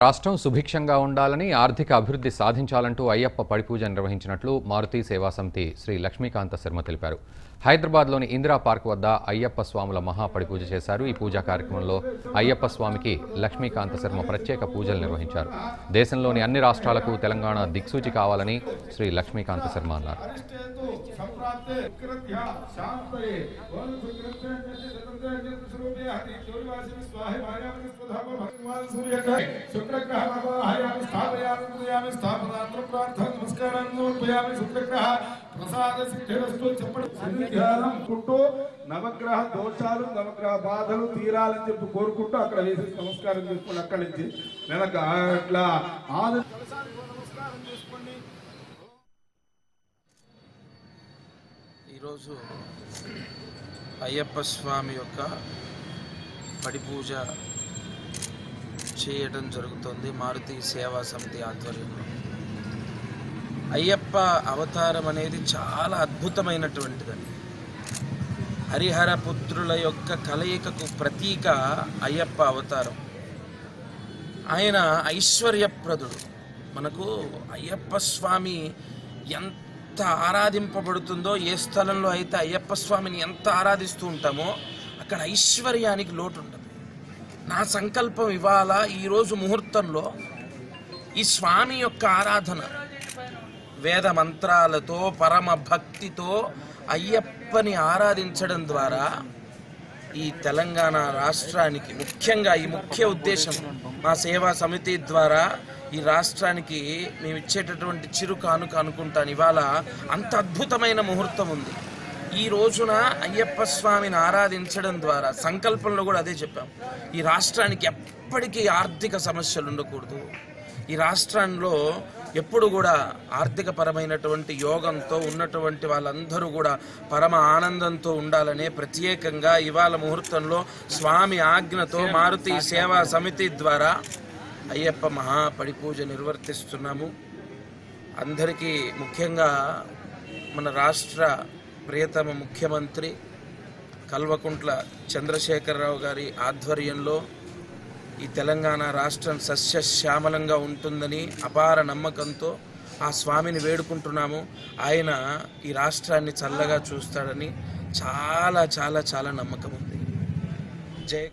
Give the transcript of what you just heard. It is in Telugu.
రాష్ట్రం సుభిక్షంగా ఉండాలని ఆర్థిక అభివృద్ధి సాధించాలంటూ అయ్యప్ప పడిపూజ నిర్వహించినట్లు మారుతి సేవా సమితి శ్రీ లక్ష్మీకాంత శర్మ తెలిపారు. హైదరాబాద్లోని ఇందిరా పార్క్ వద్ద అయ్యప్ప స్వాముల మహా పడిపూజ చేశారు. ఈ పూజా కార్యక్రమంలో అయ్యప్ప స్వామికి లక్ష్మీకాంత శర్మ ప్రత్యేక పూజలు నిర్వహించారు. దేశంలోని అన్ని రాష్ట్రాలకు తెలంగాణ దిక్సూచి కావాలని శ్రీ లక్ష్మీకాంత శర్మ అన్నారు. నవగ్రహ దోషాలు నవగ్రహ బాధలు తీరాలని చెప్పి కోరుకుంటూ అక్కడ వేసి నమస్కారం చేసుకుని అక్కడి నుంచి వెనక అట్లా నమస్కారం చేసుకోండి. ఈరోజు అయ్యప్ప స్వామి యొక్క పడిపూజ చేయడం జరుగుతుంది మారుతి సేవా సమితి ఆధ్వర్యంలో. అయ్యప్ప అవతారం అనేది చాలా అద్భుతమైనటువంటిదండి. హరిహర పుత్రుల యొక్క కలయికకు ప్రతీక అయ్యప్ప అవతారం. ఆయన ఐశ్వర్యప్రదుడు. మనకు అయ్యప్ప స్వామి ఎంత ఆరాధింపబడుతుందో, ఏ స్థలంలో అయితే అయ్యప్ప స్వామిని ఎంత ఆరాధిస్తూ ఉంటామో అక్కడ ఐశ్వర్యానికి లోటు ఉండదు. నా సంకల్పం ఇవాళ ఈరోజు ముహూర్తంలో ఈ స్వామి యొక్క ఆరాధన వేద మంత్రాలతో పరమ భక్తితో అయ్యప్పని ఆరాధించడం ద్వారా ఈ తెలంగాణ రాష్ట్రానికి ముఖ్యంగా ఈ ముఖ్య ఉద్దేశం మా సేవా సమితి ద్వారా ఈ రాష్ట్రానికి మేము ఇచ్చేటటువంటి చిరు కానుక అనుకుంటాను. ఇవాళ అంత అద్భుతమైన ముహూర్తం ఉంది. ఈ రోజున అయ్యప్ప స్వామిని ఆరాధించడం ద్వారా సంకల్పంలో కూడా అదే చెప్పాం, ఈ రాష్ట్రానికి ఎప్పటికీ ఆర్థిక సమస్యలు ఉండకూడదు. ఈ రాష్ట్రంలో ఎప్పుడు కూడా ఆర్థిక పరమైనటువంటి యోగంతో ఉన్నటువంటి వాళ్ళందరూ కూడా పరమ ఆనందంతో ఉండాలనే ప్రత్యేకంగా ఇవాళ ముహూర్తంలో స్వామి ఆజ్ఞతో మారుతి సేవా సమితి ద్వారా అయ్యప్ప మహా పడిపూజ నిర్వర్తిస్తున్నాము. అందరికీ ముఖ్యంగా మన రాష్ట్ర ప్రియతమ ముఖ్యమంత్రి కల్వకుంట్ల చంద్రశేఖరరావు గారి ఆధ్వర్యంలో ఈ తెలంగాణ రాష్ట్రం సస్యశ్యామలంగా ఉంటుందని అపార నమ్మకంతో ఆ స్వామిని వేడుకుంటున్నాము. ఆయన ఈ రాష్ట్రాన్ని చల్లగా చూస్తాడని చాలా చాలా చాలా నమ్మకం ఉంది. జై